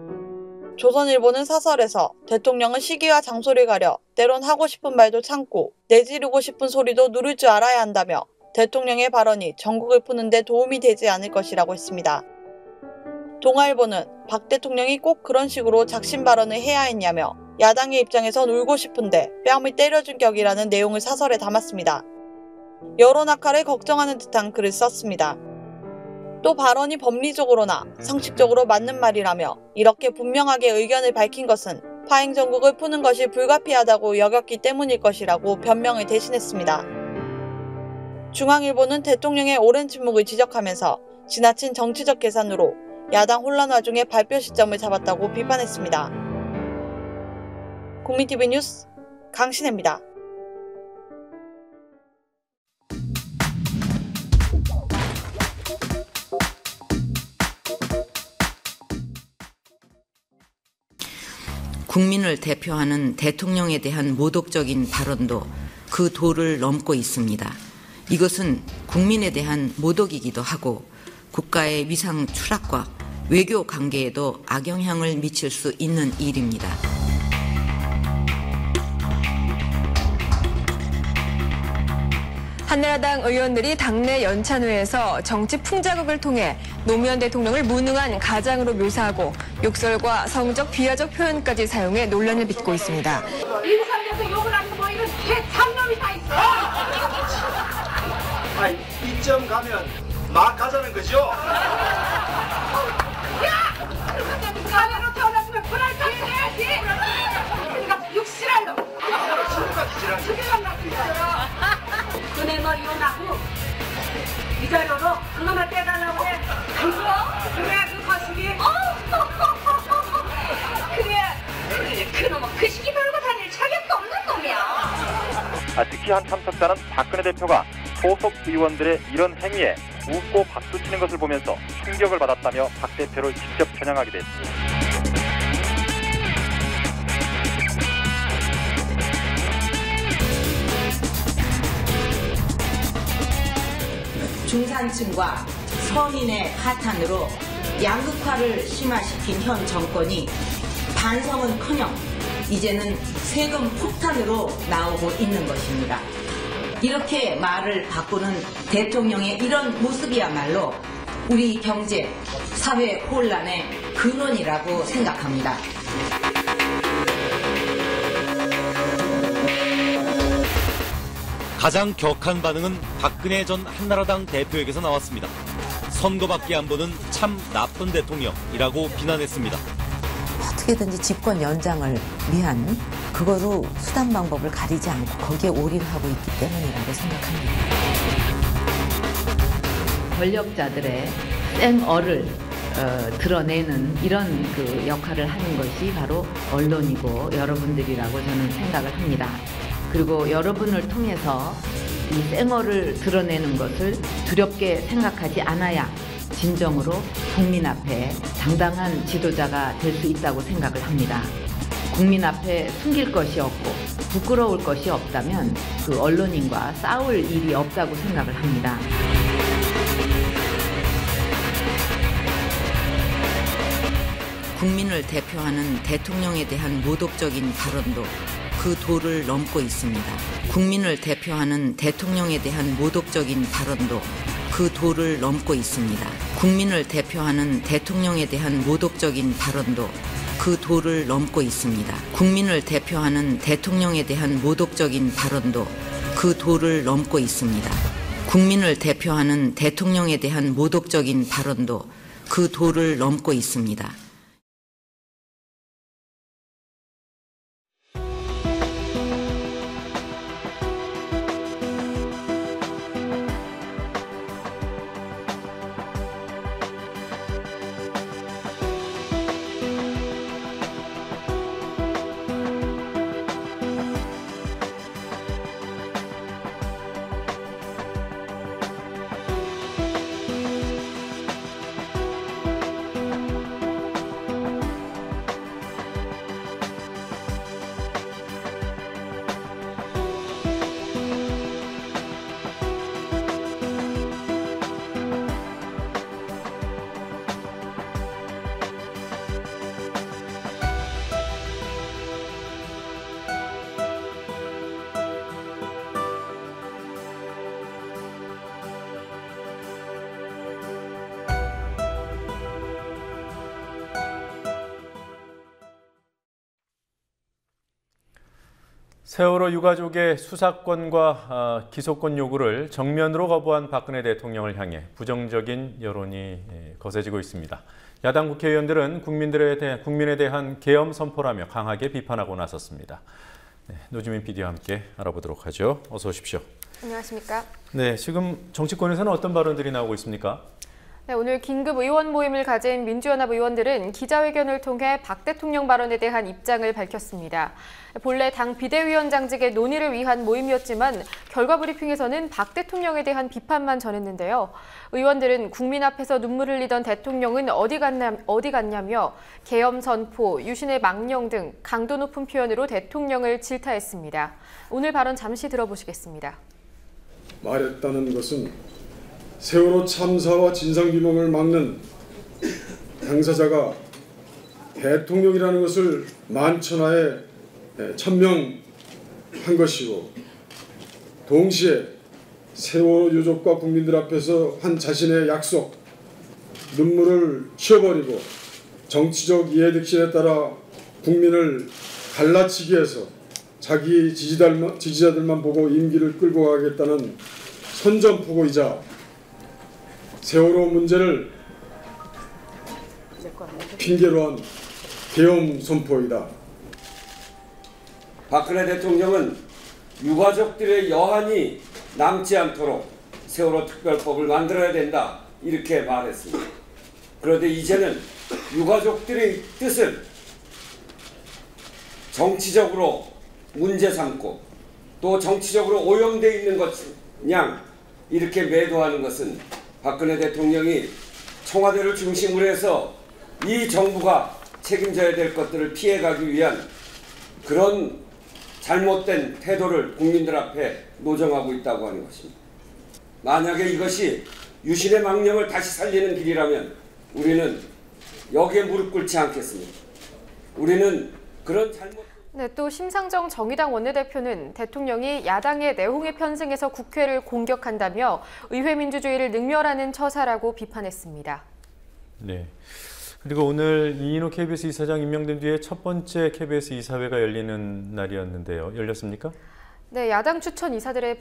조선일보는 사설에서 대통령은 시기와 장소를 가려 때론 하고 싶은 말도 참고 내지르고 싶은 소리도 누를 줄 알아야 한다며 대통령의 발언이 전국을 푸는 데 도움이 되지 않을 것이라고 했습니다. 동아일보는 박 대통령이 꼭 그런 식으로 작심 발언을 해야 했냐며 야당의 입장에선 울고 싶은데 뺨을 때려준 격이라는 내용을 사설에 담았습니다. 여론 악화를 걱정하는 듯한 글을 썼습니다. 또 발언이 법리적으로나 상식적으로 맞는 말이라며 이렇게 분명하게 의견을 밝힌 것은 파행 정국을 푸는 것이 불가피하다고 여겼기 때문일 것이라고 변명을 대신했습니다. 중앙일보는 대통령의 오랜 침묵을 지적하면서 지나친 정치적 계산으로 야당 혼란 와중에 발표 시점을 잡았다고 비판했습니다. 국민TV 뉴스 강신혜입니다. 국민을 대표하는 대통령에 대한 모독적인 발언도 그 도를 넘고 있습니다. 이것은 국민에 대한 모독이기도 하고 국가의 위상 추락과 외교 관계에도 악영향을 미칠 수 있는 일입니다. 한나라당 의원들이 당내 연찬회에서 정치 풍자극을 통해 노무현 대통령을 무능한 가장으로 묘사하고 욕설과 성적 비하적 표현까지 사용해 논란을 빚고 있습니다. 미국 사람들도 욕을 하는 뭐 이런 개참놈이 다 있어. 아니, 이점 가면 막 가자는 거죠? 야! 가면으로 태어났으면 불알까지 해야지. 그러니까 육실할 놈. 죽여간다. 그네 너 이혼하고 이 자료로 그놈을 떼달라고 해. 그래 그 거시기. 그래 그놈은 그 시기 별거 다닐 자격도 없는 놈이야. 특히 한 참석자는 박근혜 대표가 소속 의원들의 이런 행위에 웃고 박수치는 것을 보면서 충격을 받았다며 박 대표를 직접 겨냥하기도 했습니다. 중산층과 서민의 파탄으로 양극화를 심화시킨 현 정권이 반성은커녕 이제는 세금 폭탄으로 나오고 있는 것입니다. 이렇게 말을 바꾸는 대통령의 이런 모습이야말로 우리 경제, 사회 혼란의 근원이라고 생각합니다. 가장 격한 반응은 박근혜 전 한나라당 대표에게서 나왔습니다. 선거밖에 안 보는 참 나쁜 대통령이라고 비난했습니다. 어떻게든지 집권 연장을 위한 그거로 수단 방법을 가리지 않고 거기에 올인을 하고 있기 때문이라고 생각합니다. 권력자들의 쌩얼을 드러내는 이런 그 역할을 하는 것이 바로 언론이고 여러분들이라고 저는 생각을 합니다. 그리고 여러분을 통해서 이 쌩얼을 드러내는 것을 두렵게 생각하지 않아야 진정으로 국민 앞에 당당한 지도자가 될 수 있다고 생각을 합니다. 국민 앞에 숨길 것이 없고 부끄러울 것이 없다면 그 언론인과 싸울 일이 없다고 생각을 합니다. 국민을 대표하는 대통령에 대한 모독적인 발언도 그 도를 넘고 있습니다. 국민을 대표하는 대통령에 대한 모독적인 발언도 그 도를 넘고 있습니다. 국민을 대표하는 대통령에 대한 모독적인 발언도 그 도를 넘고 있습니다. 국민을 대표하는 대통령에 대한 모독적인 발언도 그 도를 넘고 있습니다. 국민을 대표하는 대통령에 대한 모독적인 발언도 그 도를 넘고 있습니다. 세월호 유가족의 수사권과 기소권 요구를 정면으로 거부한 박근혜 대통령을 향해 부정적인 여론이 거세지고 있습니다. 야당 국회의원들은 국민에 대한 계엄 선포라며 강하게 비판하고 나섰습니다. 네, 노지민 PD와 함께 알아보도록 하죠. 어서 오십시오. 안녕하십니까? 네, 지금 정치권에서는 어떤 발언들이 나오고 있습니까? 네, 오늘 긴급 의원 모임을 가진 민주연합 의원들은 기자회견을 통해 박 대통령 발언에 대한 입장을 밝혔습니다. 본래 당 비대위원장직의 논의를 위한 모임이었지만 결과 브리핑에서는 박 대통령에 대한 비판만 전했는데요. 의원들은 국민 앞에서 눈물 흘리던 대통령은 어디 갔냐며 계엄 선포, 유신의 망령 등 강도 높은 표현으로 대통령을 질타했습니다. 오늘 발언 잠시 들어보시겠습니다. 말했다는 것은 세월호 참사와 진상규명을 막는 당사자가 대통령이라는 것을 만천하에 천명한 것이고, 동시에 세월호 유족과 국민들 앞에서 한 자신의 약속, 눈물을 치워버리고 정치적 이해득실에 따라 국민을 갈라치기 해서 자기 지지자들만 보고 임기를 끌고 가겠다는 선전포고이자 세월호 문제를 핑계로 한 계엄 선포이다. 박근혜 대통령은 유가족들의 여한이 남지 않도록 세월호 특별법을 만들어야 된다 이렇게 말했습니다. 그런데 이제는 유가족들의 뜻을 정치적으로 문제 삼고 또 정치적으로 오염되어 있는 것냥 이렇게 매도하는 것은 박근혜 대통령이 청와대를 중심으로 해서 이 정부가 책임져야 될 것들을 피해가기 위한 그런 잘못된 태도를 국민들 앞에 노정하고 있다고 하는 것입니다. 만약에 이것이 유신의 망령을 다시 살리는 길이라면 우리는 여기에 무릎 꿇지 않겠습니다. 우리는 그런 잘못... 네, 또 심상정 정의당 원내대표는 대통령이 야당의 내홍에 편승해서 국회를 공격한다며 의회 민주주의를 능멸하는 처사라고 비판했습니다. 네. 그리고 오늘 이인호 KBS 이사장 임명된 뒤에 첫 번째 KBS 이사회가 열리는 날이었는데요. 열렸습니까? 네, 야당 추천 이사들의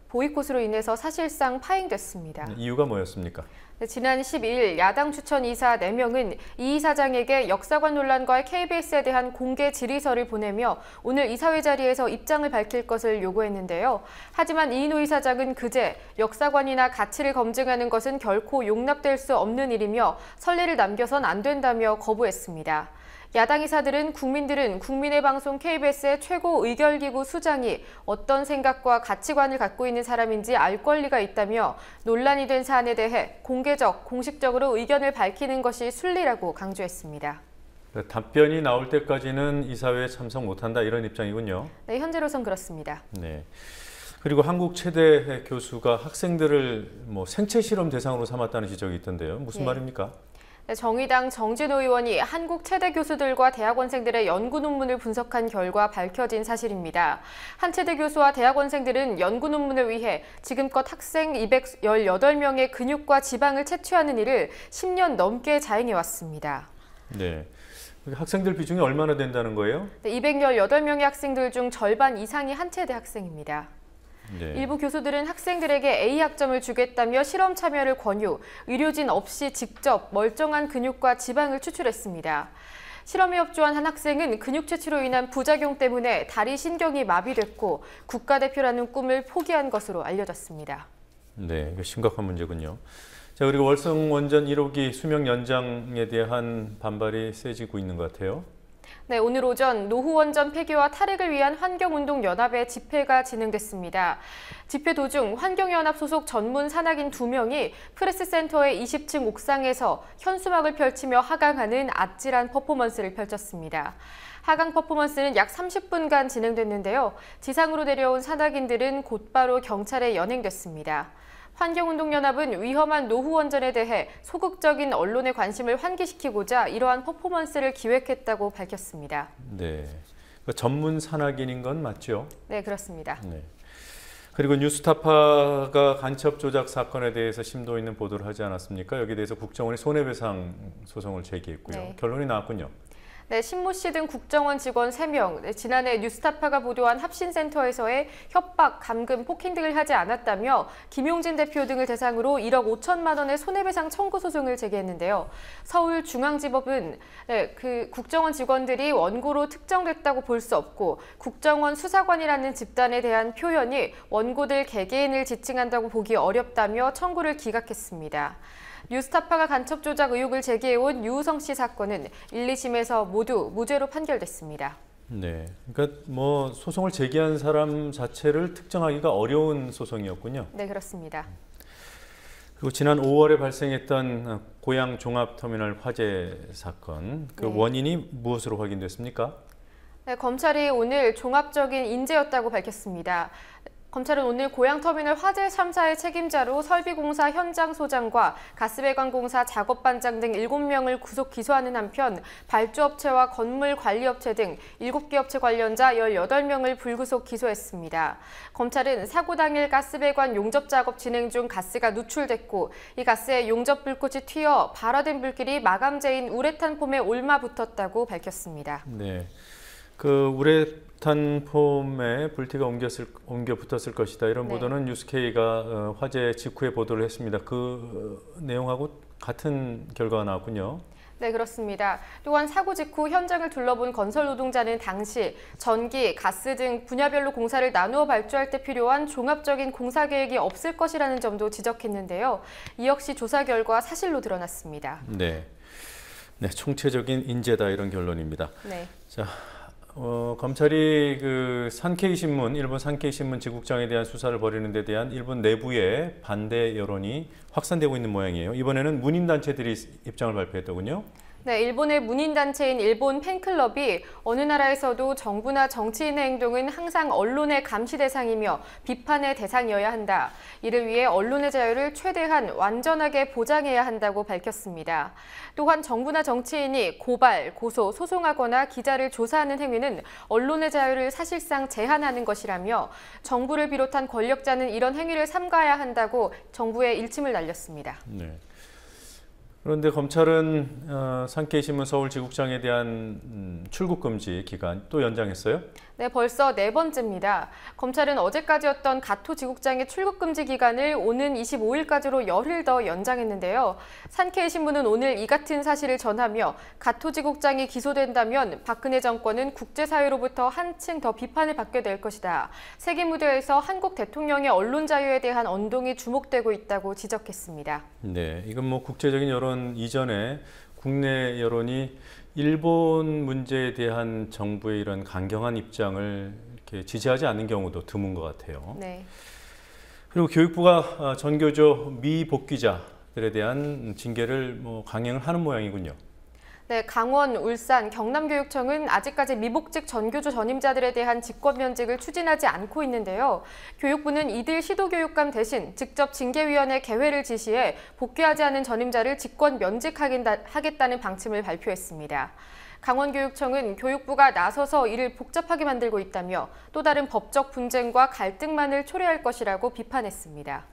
보이콧으로 인해서 사실상 파행됐습니다. 네, 이유가 뭐였습니까? 네, 지난 12일 야당 추천 이사 4명은 이 이사장에게 역사관 논란과 KBS에 대한 공개 질의서를 보내며 오늘 이사회 자리에서 입장을 밝힐 것을 요구했는데요. 하지만 이인호 이사장은 그제 역사관이나 가치를 검증하는 것은 결코 용납될 수 없는 일이며 선례를 남겨선 안 된다며 거부했습니다. 야당 이사들은 국민들은 국민의 방송 KBS의 최고 의결기구 수장이 어떤 생각과 가치관을 갖고 있는 사람인지 알 권리가 있다며 논란이 된 사안에 대해 공식적으로 의견을 밝히는 것이 순리라고 강조했습니다. 답변이 나올 때까지는 이사회에 참석 못한다 이런 입장이군요. 네, 현재로선 그렇습니다. 네. 그리고 한국 최대 교수가 학생들을 생체 실험 대상으로 삼았다는 지적이 있던데요. 무슨 말입니까? 네, 정의당 정진호 의원이 한국 최대 교수들과 대학원생들의 연구 논문을 분석한 결과 밝혀진 사실입니다. 한 최대 교수와 대학원생들은 연구 논문을 위해 지금껏 학생 218명의 근육과 지방을 채취하는 일을 10년 넘게 자행해왔습니다. 네. 학생들 비중이 얼마나 된다는 거예요? 네, 218명의 학생들 중 절반 이상이 한 최대 학생입니다. 네. 일부 교수들은 학생들에게 A 학점을 주겠다며 실험 참여를 권유, 의료진 없이 직접 멀쩡한 근육과 지방을 추출했습니다. 실험에 협조한 한 학생은 근육 채취로 인한 부작용 때문에 다리 신경이 마비됐고 국가대표라는 꿈을 포기한 것으로 알려졌습니다. 네, 이거 심각한 문제군요. 자, 그리고 월성원전 1호기 수명 연장에 대한 반발이 세지고 있는 것 같아요. 네, 오늘 오전 노후원전 폐기와 탈핵을 위한 환경운동연합의 집회가 진행됐습니다. 집회 도중 환경연합 소속 전문 산악인 2명이 프레스센터의 20층 옥상에서 현수막을 펼치며 하강하는 아찔한 퍼포먼스를 펼쳤습니다. 하강 퍼포먼스는 약 30분간 진행됐는데요. 지상으로 내려온 산악인들은 곧바로 경찰에 연행됐습니다. 환경운동연합은 위험한 노후원전에 대해 소극적인 언론의 관심을 환기시키고자 이러한 퍼포먼스를 기획했다고 밝혔습니다. 네, 전문 산악인인 건 맞죠? 네, 그렇습니다. 네. 그리고 뉴스타파가 간첩 조작 사건에 대해서 심도 있는 보도를 하지 않았습니까? 여기에 대해서 국정원이 손해배상 소송을 제기했고요. 네. 결론이 나왔군요. 네, 신모 씨 등 국정원 직원 3명, 지난해 뉴스타파가 보도한 합신센터에서의 협박, 감금, 폭행 등을 하지 않았다며 김용진 대표 등을 대상으로 1억 5천만 원의 손해배상 청구 소송을 제기했는데요. 서울중앙지법은 그 국정원 직원들이 원고로 특정됐다고 볼 수 없고 국정원 수사관이라는 집단에 대한 표현이 원고들 개개인을 지칭한다고 보기 어렵다며 청구를 기각했습니다. 뉴스타파가 간첩 조작 의혹을 제기해온 유우성 씨 사건은 1, 2심에서 모두 무죄로 판결됐습니다. 네, 그러니까 소송을 제기한 사람 자체를 특정하기가 어려운 소송이었군요. 네, 그렇습니다. 그리고 지난 5월에 발생했던 고양 종합터미널 화재 사건, 그 원인이 무엇으로 확인됐습니까? 네, 검찰이 오늘 종합적인 인재였다고 밝혔습니다. 검찰은 오늘 고양터미널 화재 참사의 책임자로 설비공사 현장 소장과 가스배관공사 작업반장 등 7명을 구속 기소하는 한편 발주업체와 건물관리업체 등 7개 업체 관련자 18명을 불구속 기소했습니다. 검찰은 사고 당일 가스배관 용접 작업 진행 중 가스가 누출됐고 이 가스에 용접 불꽃이 튀어 발화된 불길이 마감재인 우레탄 폼에 옮아붙었다고 밝혔습니다. 네. 그 우레탄 폼에 불티가 옮겨 붙었을 것이다. 이런 보도는 뉴스K가 화재 직후에 보도를 했습니다. 그 내용하고 같은 결과가 나왔군요. 네, 그렇습니다. 또한 사고 직후 현장을 둘러본 건설 노동자는 당시 전기, 가스 등 분야별로 공사를 나누어 발주할 때 필요한 종합적인 공사 계획이 없을 것이라는 점도 지적했는데요. 이 역시 조사 결과 사실로 드러났습니다. 네, 총체적인 인재다 이런 결론입니다. 네. 자. 검찰이 그 산케이신문, 일본 산케이신문 지국장에 대한 수사를 벌이는 데 대한 일본 내부의 반대 여론이 확산되고 있는 모양이에요. 이번에는 문인단체들이 입장을 발표했더군요. 네, 일본의 문인단체인 일본 팬클럽이 어느 나라에서도 정부나 정치인의 행동은 항상 언론의 감시 대상이며 비판의 대상이어야 한다. 이를 위해 언론의 자유를 최대한 완전하게 보장해야 한다고 밝혔습니다. 또한 정부나 정치인이 고발, 고소, 소송하거나 기자를 조사하는 행위는 언론의 자유를 사실상 제한하는 것이라며 정부를 비롯한 권력자는 이런 행위를 삼가야 한다고 정부에 일침을 날렸습니다. 네. 그런데 검찰은 산케이신문 서울지국장에 대한 출국 금지 기간 또 연장했어요? 네, 벌써 4번째입니다. 검찰은 어제까지였던 가토 지국장의 출국 금지 기간을 오는 25일까지로 열흘 더 연장했는데요. 산케이신문은 오늘 이 같은 사실을 전하며 가토 지국장이 기소된다면 박근혜 정권은 국제사회로부터 한층 더 비판을 받게 될 것이다. 세계 무대에서 한국 대통령의 언론 자유에 대한 언동이 주목되고 있다고 지적했습니다. 네, 이건 뭐 국제적인 여론 이전에 국내 여론이 일본 문제에 대한 정부의 이런 강경한 입장을 이렇게 지지하지 않는 경우도 드문 것 같아요. 네. 그리고 교육부가 전교조 미복귀자들에 대한 징계를 강행을 하는 모양이군요. 네, 강원, 울산, 경남교육청은 아직까지 미복직 전교조 전임자들에 대한 직권면직을 추진하지 않고 있는데요. 교육부는 이들 시도교육감 대신 직접 징계위원회 개회를 지시해 복귀하지 않은 전임자를 직권면직하겠다는 방침을 발표했습니다. 강원교육청은 교육부가 나서서 이를 복잡하게 만들고 있다며 또 다른 법적 분쟁과 갈등만을 초래할 것이라고 비판했습니다.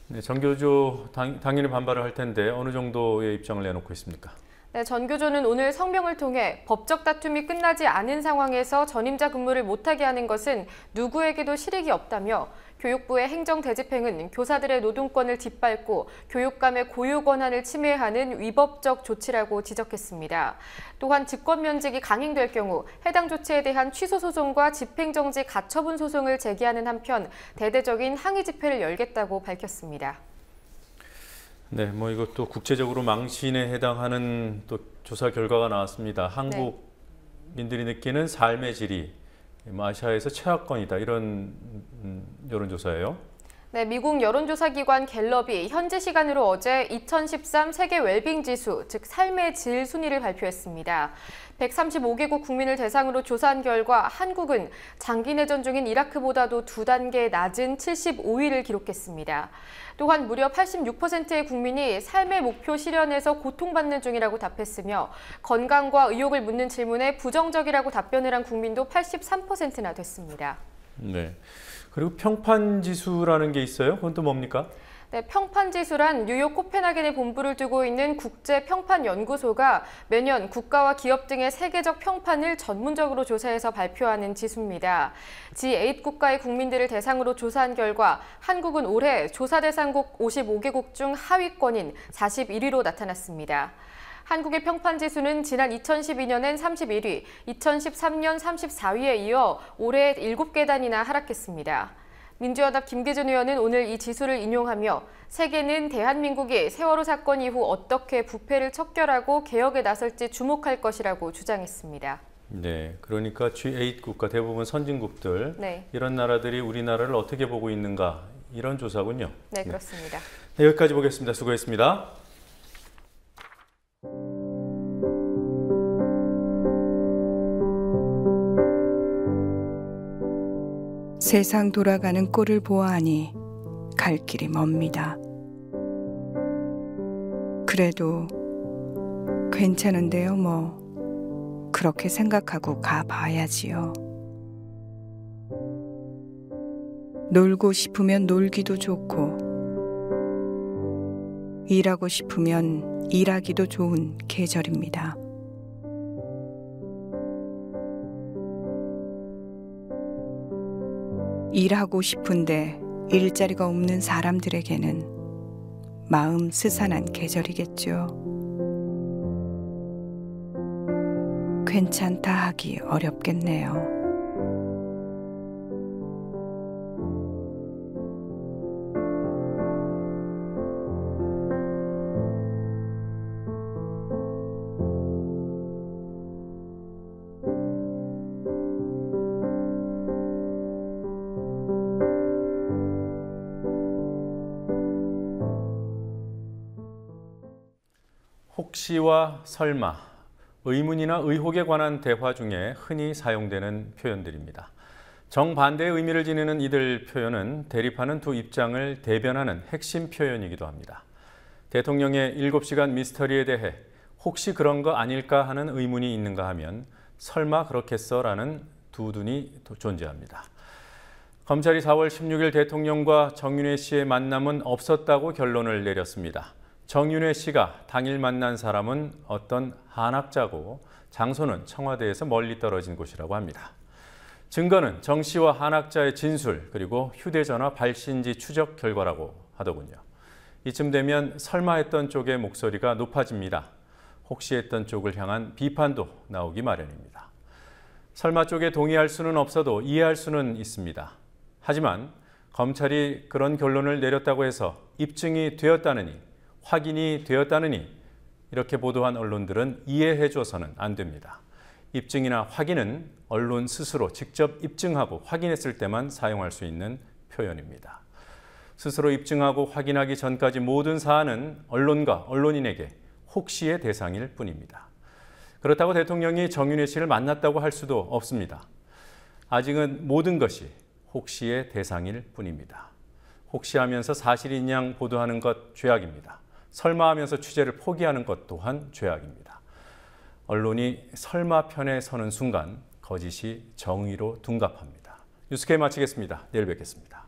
네, 전교조 당연히 반발을 할 텐데 어느 정도의 입장을 내놓고 있습니까? 네, 전교조는 오늘 성명을 통해 법적 다툼이 끝나지 않은 상황에서 전임자 근무를 못하게 하는 것은 누구에게도 실익이 없다며 교육부의 행정대집행은 교사들의 노동권을 뒷밟고 교육감의 고유 권한을 침해하는 위법적 조치라고 지적했습니다. 또한 직권면직이 강행될 경우 해당 조치에 대한 취소 소송과 집행정지 가처분 소송을 제기하는 한편 대대적인 항의 집회를 열겠다고 밝혔습니다. 네, 이것도 국제적으로 망신에 해당하는 또 조사 결과가 나왔습니다. 한국민들이 느끼는 삶의 질이 아시아에서 최하권이다 이런 여론조사예요. 네, 미국 여론조사기관 갤럽이 현지 시간으로 어제 2013 세계 웰빙 지수, 즉 삶의 질 순위를 발표했습니다. 135개국 국민을 대상으로 조사한 결과 한국은 장기 내전 중인 이라크보다도 2단계 낮은 75위를 기록했습니다. 또한 무려 86%의 국민이 삶의 목표 실현에서 고통받는 중이라고 답했으며 건강과 의욕을 묻는 질문에 부정적이라고 답변을 한 국민도 83%나 됐습니다. 네. 그리고 평판지수라는 게 있어요? 그건 또 뭡니까? 네, 평판지수란 뉴욕 코펜하겐에 본부를 두고 있는 국제평판연구소가 매년 국가와 기업 등의 세계적 평판을 전문적으로 조사해서 발표하는 지수입니다. G8 국가의 국민들을 대상으로 조사한 결과 한국은 올해 조사 대상국 55개국 중 하위권인 41위로 나타났습니다. 한국의 평판지수는 지난 2012년엔 31위, 2013년 34위에 이어 올해 7계단이나 하락했습니다. 민주연합 김기준 의원은 오늘 이 지수를 인용하며 세계는 대한민국이 세월호 사건 이후 어떻게 부패를 척결하고 개혁에 나설지 주목할 것이라고 주장했습니다. 네, 그러니까 G8 국가 대부분 선진국들 이런 나라들이 우리나라를 어떻게 보고 있는가 이런 조사군요. 네, 그렇습니다. 네, 여기까지 보겠습니다. 수고했습니다. 세상 돌아가는 꼴을 보아하니 갈 길이 멉니다. 그래도 괜찮은데요, 뭐. 그렇게 생각하고 가봐야지요. 놀고 싶으면 놀기도 좋고, 일하고 싶으면 일하기도 좋은 계절입니다. 일하고 싶은데 일자리가 없는 사람들에게는 마음 스산한 계절이겠죠. 괜찮다 하기 어렵겠네요. 혹시와 설마, 의문이나 의혹에 관한 대화 중에 흔히 사용되는 표현들입니다. 정반대의 의미를 지니는 이들 표현은 대립하는 두 입장을 대변하는 핵심 표현이기도 합니다. 대통령의 7시간 미스터리에 대해 혹시 그런 거 아닐까 하는 의문이 있는가 하면 설마 그렇겠어라는 두 눈이 존재합니다. 검찰이 4월 16일 대통령과 정윤회 씨의 만남은 없었다고 결론을 내렸습니다. 정윤회 씨가 당일 만난 사람은 어떤 한학자고 장소는 청와대에서 멀리 떨어진 곳이라고 합니다. 증거는 정 씨와 한학자의 진술 그리고 휴대전화 발신지 추적 결과라고 하더군요. 이쯤 되면 설마 했던 쪽의 목소리가 높아집니다. 혹시 했던 쪽을 향한 비판도 나오기 마련입니다. 설마 쪽에 동의할 수는 없어도 이해할 수는 있습니다. 하지만 검찰이 그런 결론을 내렸다고 해서 입증이 되었다느니 확인이 되었다느니 이렇게 보도한 언론들은 이해해줘서는 안 됩니다. 입증이나 확인은 언론 스스로 직접 입증하고 확인했을 때만 사용할 수 있는 표현입니다. 스스로 입증하고 확인하기 전까지 모든 사안은 언론과 언론인에게 혹시의 대상일 뿐입니다. 그렇다고 대통령이 정윤회 씨를 만났다고 할 수도 없습니다. 아직은 모든 것이 혹시의 대상일 뿐입니다. 혹시하면서 사실인 양 보도하는 것 죄악입니다. 설마하면서 취재를 포기하는 것 또한 죄악입니다. 언론이 설마 편에 서는 순간 거짓이 정의로 둔갑합니다. 뉴스K 마치겠습니다. 내일 뵙겠습니다.